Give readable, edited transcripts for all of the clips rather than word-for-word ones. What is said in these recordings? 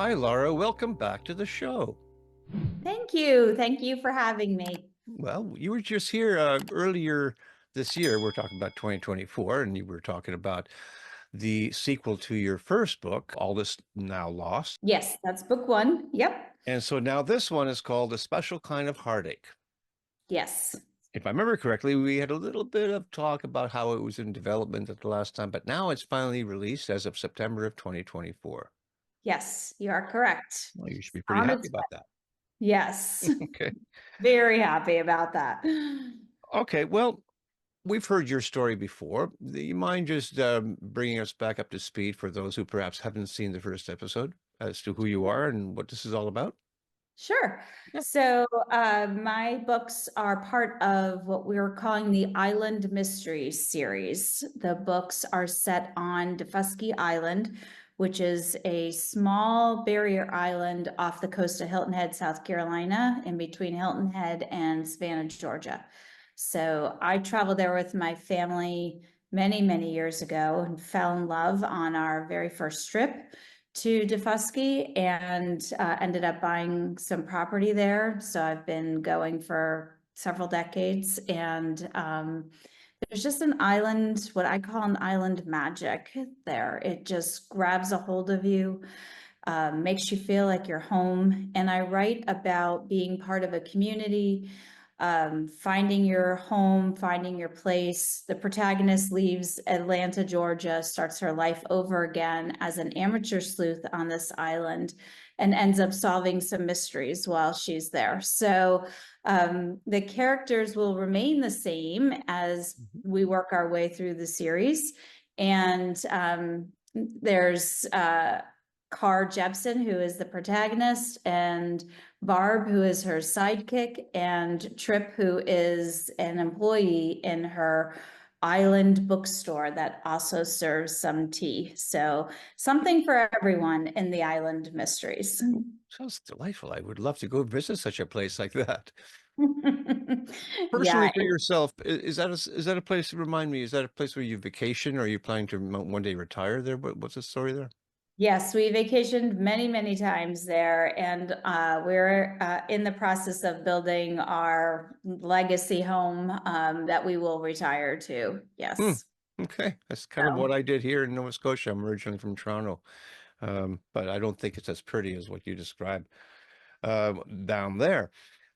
Hi, Laura. Welcome back to the show. Thank you. Thank you for having me. Well, you were just here earlier this year. We're talking about 2024, and you were talking about the sequel to your first book, All Is Now Lost. Yes, that's book one. Yep. And so now this one is called A Special Kind of Heartache. Yes. If I remember correctly, we had a little bit of talk about how it was in development at the last time, but now it's finally released as of September of 2024. Yes, you are correct. Well, you should It's be pretty on happy its about way. that. Yes. Okay. Very happy about that. Okay. Well, we've heard your story before. Do you mind just bringing us back up to speed for those who perhaps haven't seen the first episode as to who you are and what this is all about? Sure. Yeah. So, my books are part of what we're calling the Island Mysteries series. The books are set on Daufuskie Island, which is a small barrier island off the coast of Hilton Head, South Carolina, in between Hilton Head and Savannah, Georgia. So, I traveled there with my family many, many years ago and fell in love on our very first trip to Daufuskie and ended up buying some property there. So I've been going for several decades, and there's just an island, what I call an island magic there. It just grabs a hold of you, makes you feel like you're home. And I write about being part of a community, finding your home, finding your place. The protagonist leaves Atlanta, Georgia, starts her life over again as an amateur sleuth on this island, and ends up solving some mysteries while she's there. So the characters will remain the same as Mhm. we work our way through the series. And there's Carr Jepsen, who is the protagonist, and Barb, who is her sidekick, and Trip, who is an employee in her island bookstore that also serves some tea. So something for everyone in the island mysteries. Sounds delightful. I would love to go visit such a place like that. Yeah. Personally, for yourself, is that a place? Remind me, is that a place where you vacation, or are you planning to one day retire there? What's the story there? Yes, we vacationed many, many times there, and we're in the process of building our legacy home that we will retire to. Hmm. Yes. Okay, that's kind of what So, I did here in Nova Scotia. I'm originally from Toronto, but I don't think it's as pretty as what you described down there.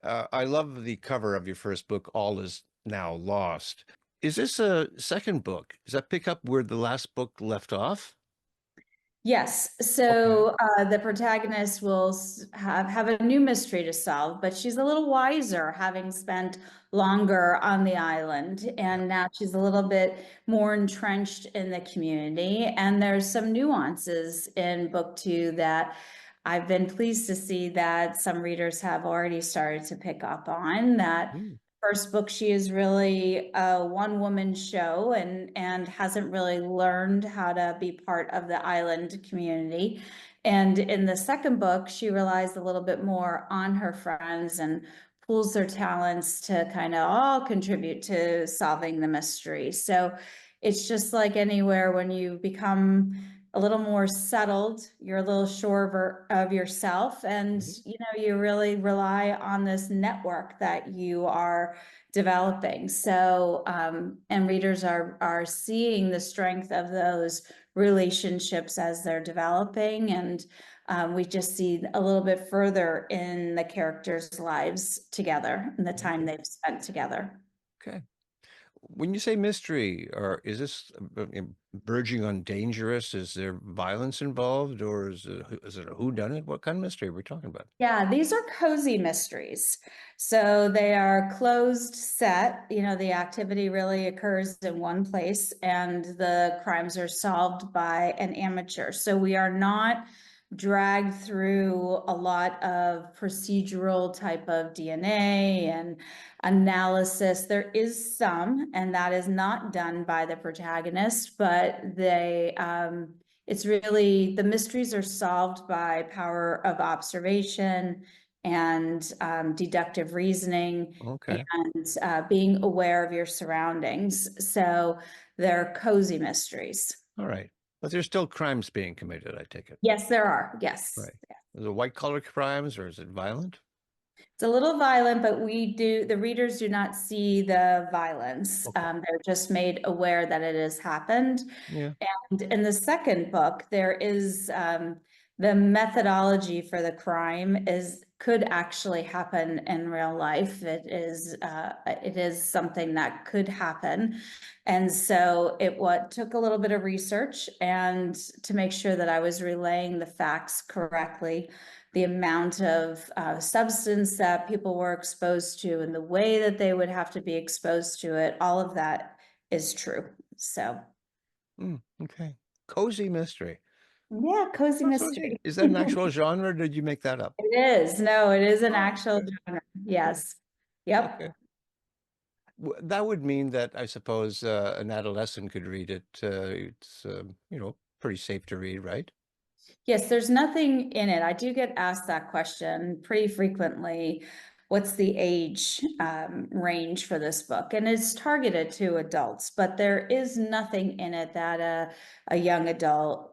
I love the cover of your first book, All Is Now Lost. Is this a second book? Does that pick up where the last book left off? yes. Okay. So the protagonist will have a new mystery to solve, but she's a little wiser, having spent longer on the island, Yeah. and now she's a little bit more entrenched in the community. And there's some nuances in book two that I've been pleased to see that some readers have already started to pick up on. That Hmm. first book, she is really a one woman show, and hasn't really learned how to be part of the island community. And in the second book, she relies a little bit more on her friends and pools their talents to kind of all contribute to solving the mystery. So it's just like anywhere, when you become a little more settled, you're a little sure of yourself, and Mhm. you really rely on this network that you are developing. So and readers are seeing the strength of those relationships as they're developing, and we just see a little bit further in the characters' lives together and the time Okay. they've spent together. Okay. When you say mystery, or is this verging on dangerous? Is there violence involved, or is it a whodunit? What kind of mystery are we talking about? Yeah, these are cozy mysteries. So they are closed set. The activity really occurs in one place, and the crimes are solved by an amateur. So we are not dragged through a lot of procedural type of DNA and analysis. There is some, and that is not done by the protagonist, but it's really, the mysteries are solved by power of observation and deductive reasoning, Okay. and being aware of your surroundings. So they're cozy mysteries. All right. But there's still crimes being committed, I take it. Yes, there are. Yes. Right. Is it white collar crimes or is it violent? It's a little violent, but the readers do not see the violence. Okay. They're just made aware that it has happened. Yeah. And in the second book, there is the methodology for the crime could actually happen in real life. It is something that could happen. And so it took a little bit of research and to make sure that I was relaying the facts correctly, the amount of substance that people were exposed to and the way that they would have to be exposed to it, all of that is true. So Okay. Cozy mystery. yeah, cozy That's so neat. mystery. Is that an actual genre or did you make that up? It is. No, it is an Oh, actual okay. genre. Good. Yes. Yep. Okay. That would mean that I suppose an adolescent could read it. It's pretty safe to read, right? Yes, there's nothing in it. I do get asked that question pretty frequently. What's the age range for this book? And it's targeted to adults, but there is nothing in it that a young adult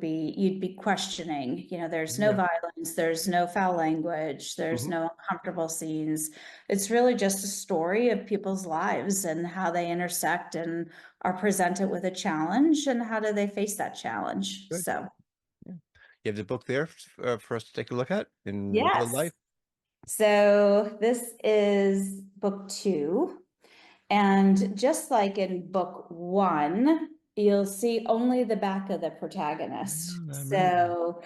you'd be questioning. You know, there's no Yeah. violence, there's no foul language, there's Hmm. no uncomfortable scenes. It's really just a story of people's lives and how they intersect and are presented with a challenge and how do they face that challenge. Good. So. Yeah. You have the book there for us to take a look at in real Yes. life. So this is book two. And just like in book one, you'll see only the back of the protagonist. Yeah, I remember that.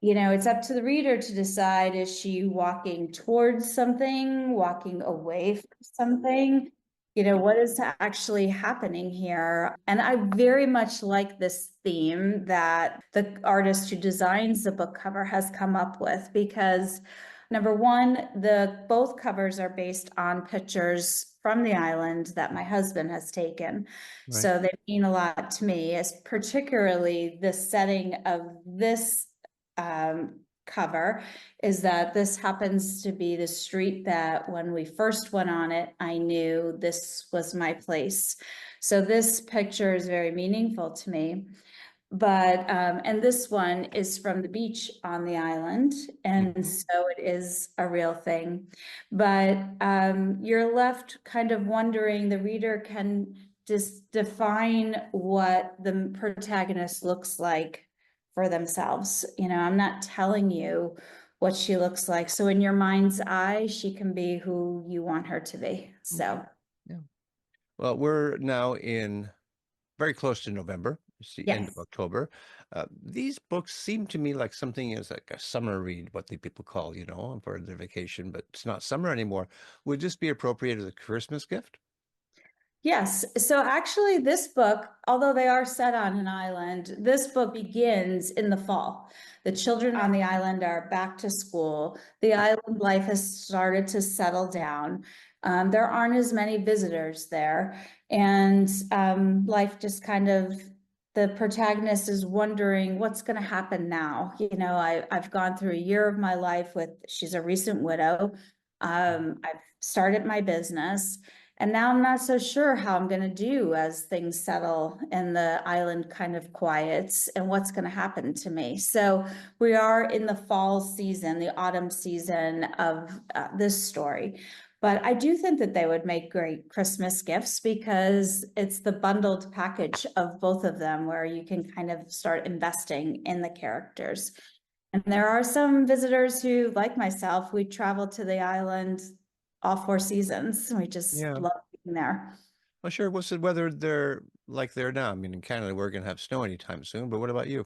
So it's up to the reader to decide, is she walking towards something, walking away from something? What is actually happening here? And I very much like this theme that the artist who designs the book cover has come up with because number one, the both covers are based on pictures from the island that my husband has taken. Right. So they mean a lot to me, as particularly the setting of this cover is that this happens to be the street that when we first went on it, I knew this was my place. So this picture is very meaningful to me. But and this one is from the beach on the island, and Hmm. so it is a real thing. But you're left kind of wondering, the reader can just define what the protagonist looks like for themselves. I'm not telling you what she looks like. So in your mind's eye, she can be who you want her to be. Okay. So Yeah. Well, we're now in very close to November. It's the end of yes. October. These books seem to me like something is like a summer read, what the people call, for their vacation, but it's not summer anymore. Would this be appropriate as a Christmas gift? Yes. So actually, this book, although they are set on an island, this book begins in the fall. The children on the island are back to school. The island life has started to settle down. There aren't as many visitors there. And life just kind of, the protagonist is wondering what's going to happen now. I've gone through a year of my life she's a recent widow. I've started my business. And now I'm not so sure how I'm going to do as things settle and the island kind of quiets and what's going to happen to me. So we are in the fall season, the autumn season of this story. But I do think that they would make great Christmas gifts because it's the bundled package of both of them where you can kind of start investing in the characters. And there are some visitors who, like myself, we travel to the island all four seasons. We just Yeah. love being there. Well, sure. What's the weather there like there now? I mean, in Canada, we're going to have snow anytime soon, but what about you?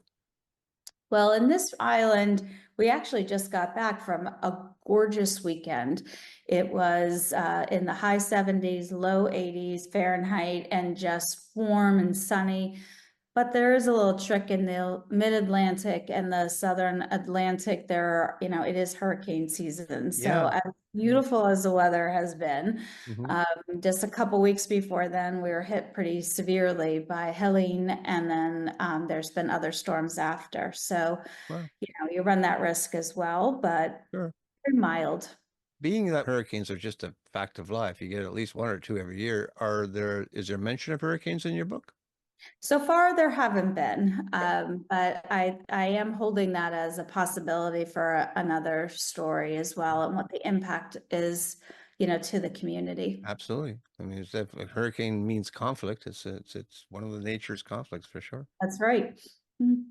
Well, in this island, we actually just got back from a gorgeous weekend. It was in the high 70s, low 80s Fahrenheit, and just warm and sunny. But there is a little trick in the mid-Atlantic and the southern Atlantic. It is hurricane season. So Yeah. as Yeah. beautiful as the weather has been, Hmm. um, just a couple weeks before then, we were hit pretty severely by Helene, and then there's been other storms after. So, Well, you run that risk as well, but sure. very mild. Being that hurricanes are just a fact of life, you get at least one or two every year. Is there mention of hurricanes in your book? So far, there haven't been, but I am holding that as a possibility for another story as well, and what the impact is, to the community. Absolutely. I mean, it's a hurricane means conflict. It's one of the nature's conflicts for sure. That's right. Mhm.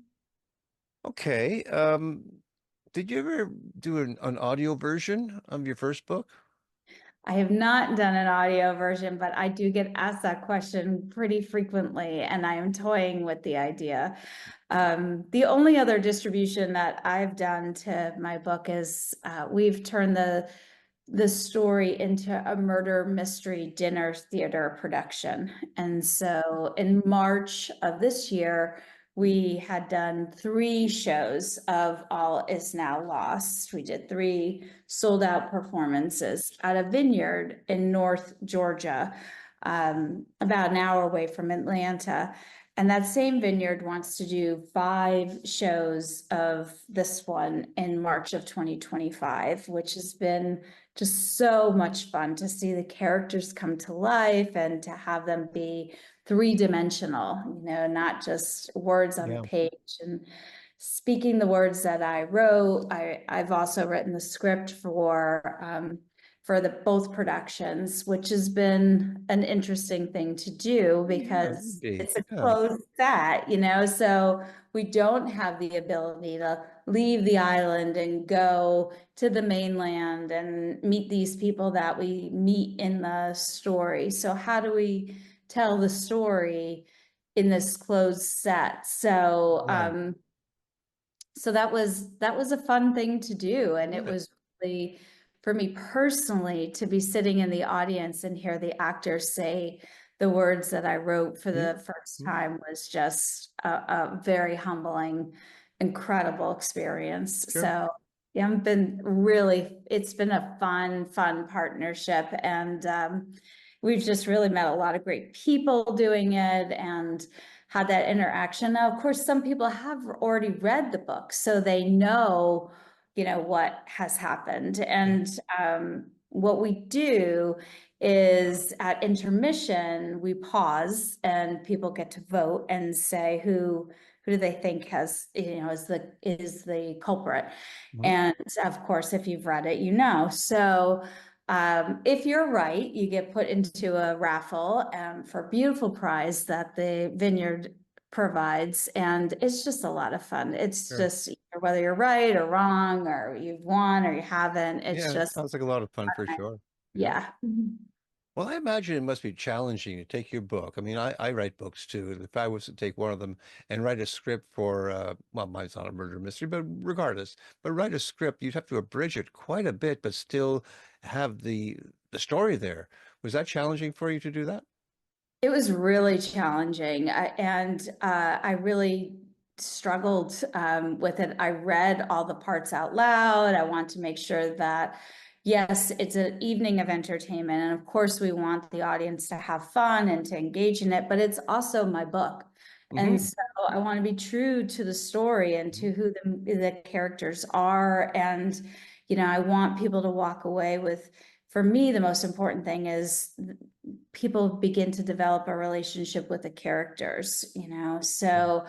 Okay. Did you ever do an audio version of your first book? I have not done an audio version, but I do get asked that question pretty frequently, and I am toying with the idea. The only other distribution that I've done to my book is we've turned the story into a murder mystery dinner theater production. And so in March of this year, we had done 3 shows of All Is Now Lost. We did 3 sold out performances at a vineyard in North Georgia, about an hour away from Atlanta. And that same vineyard wants to do 5 shows of this one in March of 2025, which has been just so much fun to see the characters come to life and to have them be 3-dimensional, not just words on the Yeah. page. And speaking the words that I wrote, I've also written the script for the both productions, which has been an interesting thing to do Yeah, because indeed. it's a Yeah. closed set, so we don't have the ability to leave the island and go to the mainland and meet these people that we meet in the story. So how do we tell the story in this closed set? So Right. so that was a fun thing to do, and it Yeah. was really, for me personally, to be sitting in the audience and hear the actors say the words that I wrote for Yeah. the first Mm, time was just a very humbling, incredible experience. sure. So yeah, it's been a fun partnership, and we've just really met a lot of great people doing it and had that interaction. Now, of course, some people have already read the book, so they know, what has happened. Yeah. And what we do is at intermission, we pause and people get to vote and say who do they think has, is the culprit. Mhm. And of course, if you've read it, So if you're right, you get put into a raffle for a beautiful prize that the vineyard provides. And it's just a lot of fun. It's Sure. just whether you're right or wrong, or you've won or you haven't, it's Yeah, it just, sounds like a lot of fun for sure. Yeah. yeah. Well, I imagine it must be challenging to take your book. I mean, I write books too. If I was to take one of them and write a script for, well, mine's not a murder mystery, but regardless, but write a script, you'd have to abridge it quite a bit, but still have the story there. Was that challenging for you to do that? It was really challenging, and I really struggled with it. I read all the parts out loud. I want to make sure that, yes, it's an evening of entertainment, and of course, we want the audience to have fun and to engage in it, but it's also my book. And Hmm. so I want to be true to the story and to who the characters are. And, I want people to walk away with, for me, the most important thing is people begin to develop a relationship with the characters, Sure. so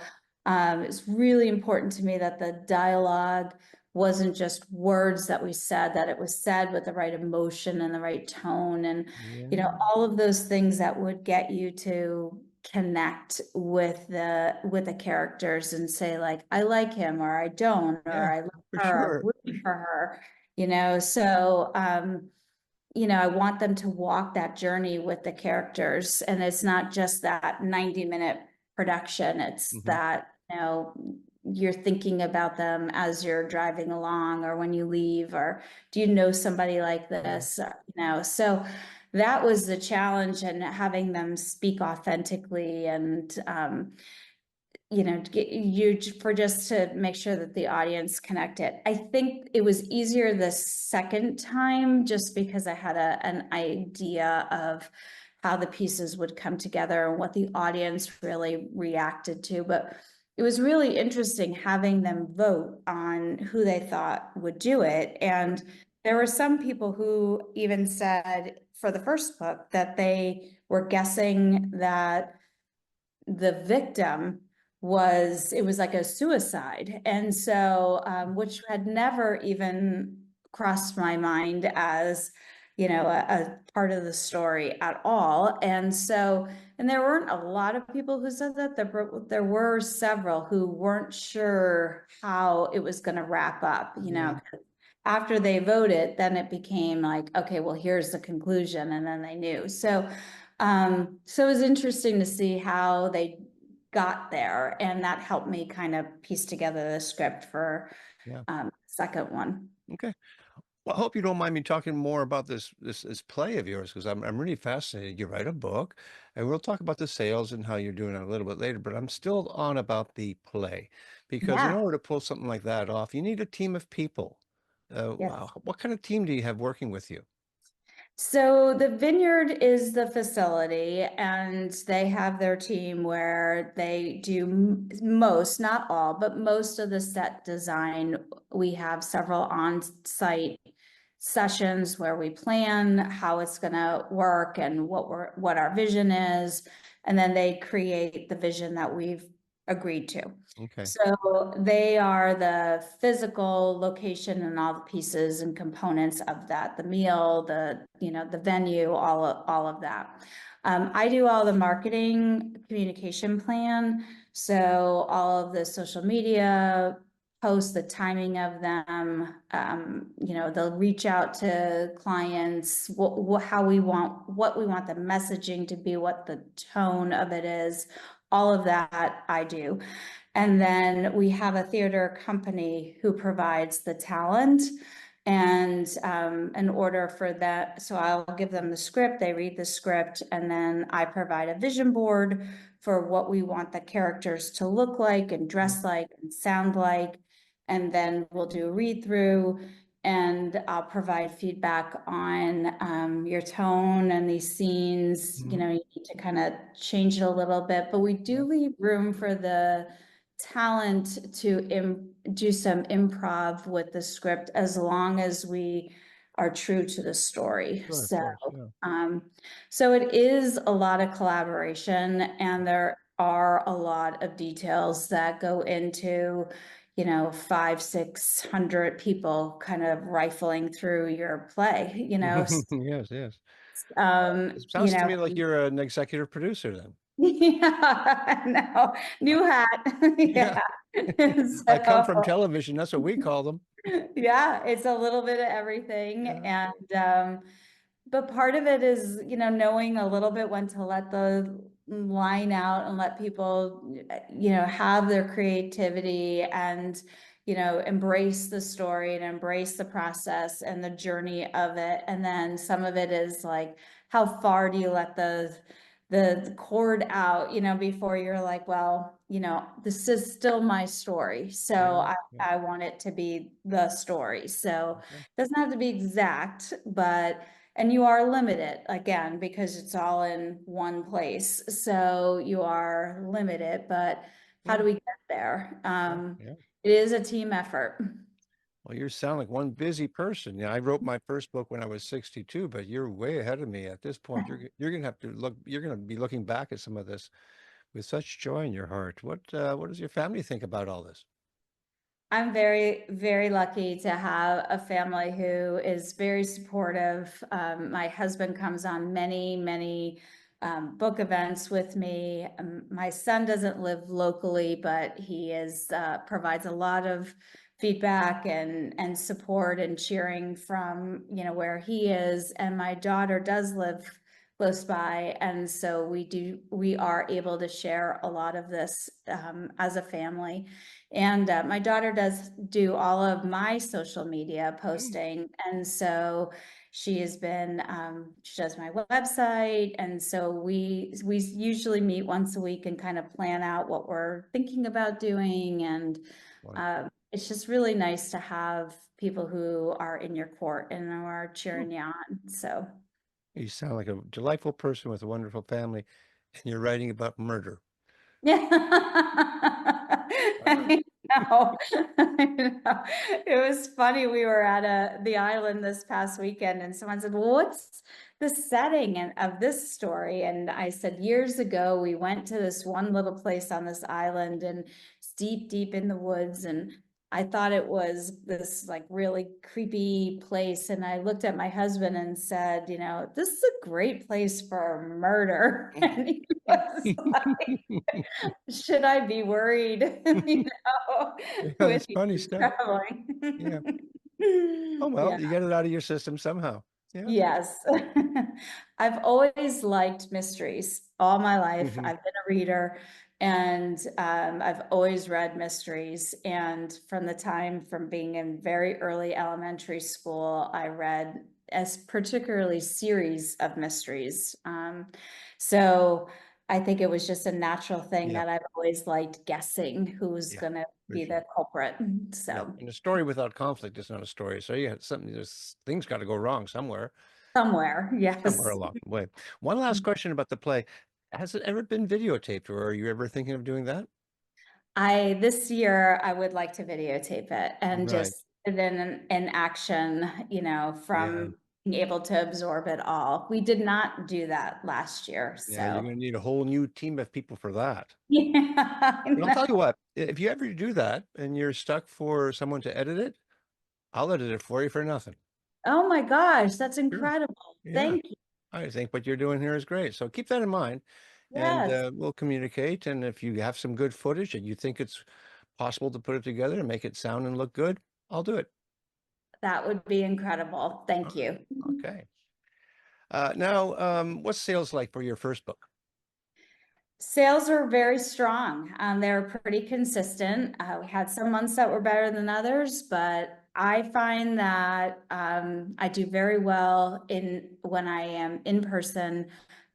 it's really important to me that the dialogue wasn't just words that we said, that it was said with the right emotion and the right tone, and Yeah. all of those things that would get you to connect with the characters and say, like, I like him, or I don't, Yeah, or I like for her, I'm sure. rooting for her, so I want them to walk that journey with the characters. And it's not just that 90-minute production. It's Hmm. that, you're thinking about them as you're driving along or when you leave, or do you know somebody like Yeah. this? So that was the challenge, and having them speak authentically, and to get you for just to make sure that the audience connected. I think it was easier the second time just because I had an idea of how the pieces would come together and what the audience really reacted to. But it was really interesting having them vote on who they thought would do it. And there were some people who even said for the first book that they were guessing that the victim was, it was like a suicide. And so, which had never even crossed my mind as, a part of the story at all. And so, and there weren't a lot of people who said that. There were several who weren't sure how it was going to wrap up, Yeah. after they voted, then it became like, okay, well, here's the conclusion, and then they knew. So it was interesting to see how they got there, and that helped me kind of piece together the script for Yeah. second one. Okay. Well, I hope you don't mind me talking more about this play of yours because I'm really fascinated. You write a book, and we'll talk about the sales and how you're doing it a little bit later. But I'm still on about the play because in Yeah. order to pull something like that off, you need a team of people. Yes. What kind of team do you have working with you? So the vineyard is the facility, and they have their team where they do most, not all, but most of the set design. We have several on-site sessions where we plan how it's going to work and what our vision is, and then they create the vision that we've agreed to. Okay. So they are the physical location and all the pieces and components of that, the meal, the venue, all of that. I do all the marketing communication plan. So all of the social media posts, the timing of them, they'll reach out to clients, how what we want the messaging to be, what the tone of it is, all of that I do. And then we have a theater company who provides the talent. And in order for that, so I'll give them the script, they read the script, and then I provide a vision board for what we want the characters to look like and dress like and sound like. And then we'll do a read through, and I'll provide feedback on your tone and these scenes. Mhm. You need to kind of change it a little bit, but we Yeah. do leave room for the talent to do some improv with the script as long as we are true to the story. Sure, of course. Yeah. Um, so it is a lot of collaboration, and there are a lot of details that go into, 500-600 people kind of rifling through your play, Yes, yes. um, It you sounds to know, me like you're an executive producer then. yeah, no, new hat. Yeah. Yeah. I come So, from television. That's what we call them. yeah, it's a little bit of everything. Yeah. And but part of it is, knowing a little bit when to let the line out and let people, have their creativity and, embrace the story and embrace the process and the journey of it. And then some of it is like, how far do you let the cord out, before you're like, well, this is still my story. So Yeah. I, Yeah. I want it to be the story. So Okay. it doesn't have to be exact, but and you are limited again because it's all in one place. So you are limited, but how Yeah. do we get there? Yeah. Yeah. It is a team effort. Well, you sound like one busy person. Yeah, I wrote my first book when I was 62, but you're way ahead of me at this point. You're gonna have to look. You're gonna be looking back at some of this with such joy in your heart. What does your family think about all this? I'm very, very lucky to have a family who is very supportive. My husband comes on many, many book events with me. My son doesn't live locally, but he provides a lot of feedback and support and cheering from where he is. And my daughter does live close by, and so we are able to share a lot of this as a family. And my daughter does do all of my social media Mm. posting. And so she does my website. And so we usually meet once a week and kind of plan out what we're thinking about doing. And Wonderful. it's just really nice to have people who are in your court and are Mm. cheering you on. So. You sound like a delightful person with a wonderful family, and you're writing about murder. Yeah. I know. I know. It was funny. We were at the island this past weekend, and someone said, "Well, what's the setting of this story?" And I said, "Years ago, we went to this one little place on this island, and it's deep, deep in the woods, and I thought it was this like really creepy place. And I looked at my husband and said, you know, this is a great place for murder." And he was like, should I be worried, you know, Yeah, with that's you funny stuff. Yeah. traveling? Oh, Yeah. well, you get it out of your system somehow. Yeah. Yes. I've always liked mysteries all my life. Hmm. I've been a reader, and I've always read mysteries. And from the time from being in very early elementary school, I read as particularly series of mysteries. So I think it was just a natural thing Yeah. that I've always liked guessing who's Yeah. going to For be the sure. culprit. Yeah. So And a story without conflict is not a story. So yeah, something, there's things got to go wrong somewhere, somewhere yes. along the way. One last question about the play. Has it ever been videotaped, or are you ever thinking of doing that? This year I would like to videotape it and Right. just put it in action, you know, Yeah. from being able to absorb it all. We did not do that last year, Yeah. You're so going to need a whole new team of people for that. yeah, I But I'll know. tell you what, if you ever do that and you're stuck for someone to edit it, I'll edit it for you for nothing. Oh my gosh, that's Sure. incredible. Yeah. Thank you. I think what you're doing here is great. So keep that in mind, and Yes, we'll communicate. And if you have some good footage and you think it's possible to put it together and make it sound and look good, I'll do it. that would be incredible. All Thank right. you. Okay. Now, what's sales like for your first book? Sales are very strong. They're pretty consistent. We had some months that were better than others, but I find that I do very well in when I am in person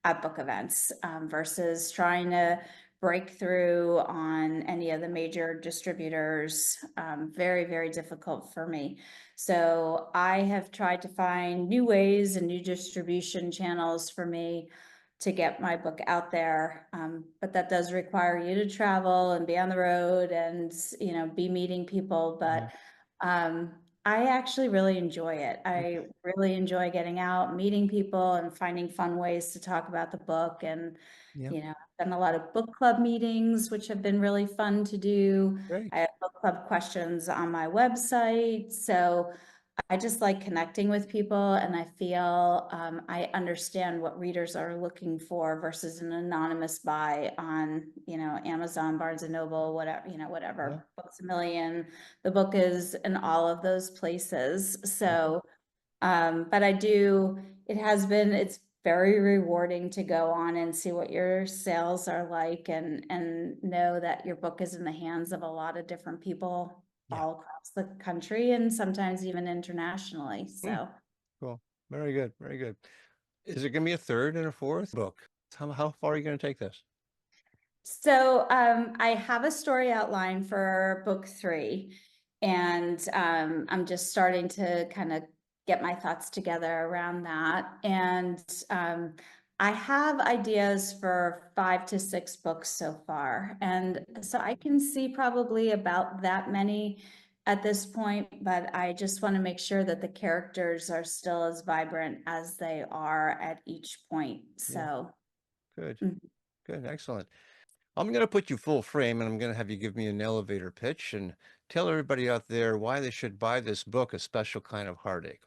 at book events versus trying to break through on any of the major distributors. Very, very difficult for me. So I have tried to find new ways and new distribution channels for me to get my book out there. But that does require you to travel and be on the road and, you know, be meeting people. Yeah. But I actually really enjoy it. I Okay. really enjoy getting out, meeting people, and finding fun ways to talk about the book. And, Yeah. you know, I've done a lot of book club meetings, which have been really fun to do. I Great. have book club questions on my website. So I just like connecting with people, and I feel I understand what readers are looking for versus an anonymous buy on, you know, Amazon, Barnes and Noble, whatever, you know, Yeah. whatever, Books a Million. The book is in all of those places. Mhm. So, but I do, it's very rewarding to go on and see what your sales are like and know that your book is in the hands of a lot of different people Yeah. all across the country and sometimes even internationally. Mm, So, cool. Very good. Very good. Is it going to be a third and a fourth book? How far are you going to take this? I have a story outline for book three, and I'm just starting to kind of get my thoughts together around that. And I have ideas for 5 to 6 books so far. And so I can see probably about that many at this point, but I just want to make sure that the characters are still as vibrant as they are at each point. Yeah. So, Good. mhm. Good. Excellent. I'm going to put you full frame, and I'm going to have you give me an elevator pitch and tell everybody out there why they should buy this book, A Special Kind of Heartache.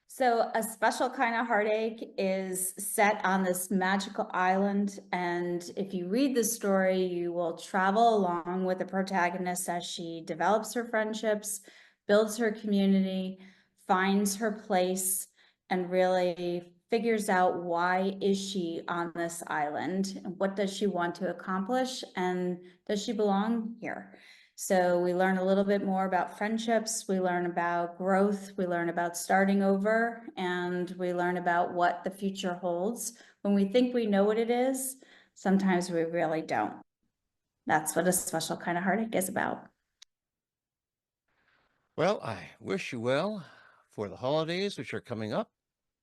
So a special kind of heartache is set on this magical island. And if you read the story, you will travel along with the protagonist as she develops her friendships, builds her community, finds her place, and really figures out why is she on this island and what does she want to accomplish and does she belong here? So we learn a little bit more about friendships, we learn about growth, we learn about starting over, and we learn about what the future holds. When we think we know what it is, sometimes we really don't. That's what a special kind of heartache is about. Well, I wish you well for the holidays, which are coming up.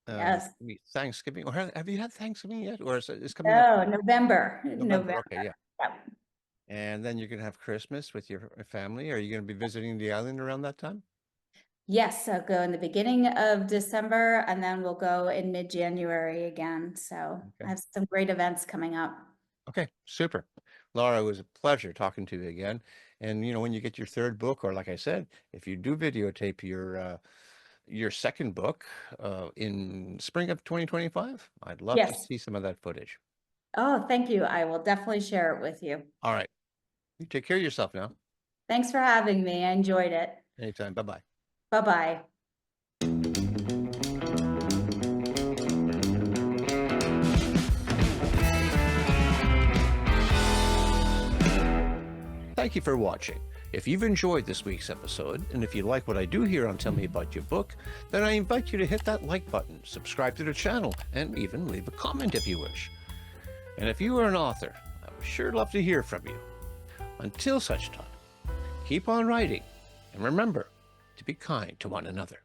Yes. Thanksgiving, or have you had Thanksgiving yet? Or is it, it's coming up Oh, November, November? November. Okay, yeah. Yep. And then you're going to have Christmas with your family. Are you going to be visiting the island around that time? Yes, I'll go in the beginning of December and then we'll go in mid-January again. So I Okay. have some great events coming up. Okay, super. Laura, it was a pleasure talking to you again. And when you get your third book, or like I said, if you do videotape your second book in spring of 2025, I'd love to Yes. see some of that footage. Oh, thank you. I will definitely share it with you. All right. You take care of yourself now. Thanks for having me. I enjoyed it. Anytime. Bye-bye. Bye-bye. Thank you for watching. If you've enjoyed this week's episode, and if you like what I do here on Tell Me About Your Book, then I invite you to hit that like button, subscribe to the channel, and even leave a comment if you wish. And if you are an author, I would sure love to hear from you. Until such time, keep on writing, and remember to be kind to one another.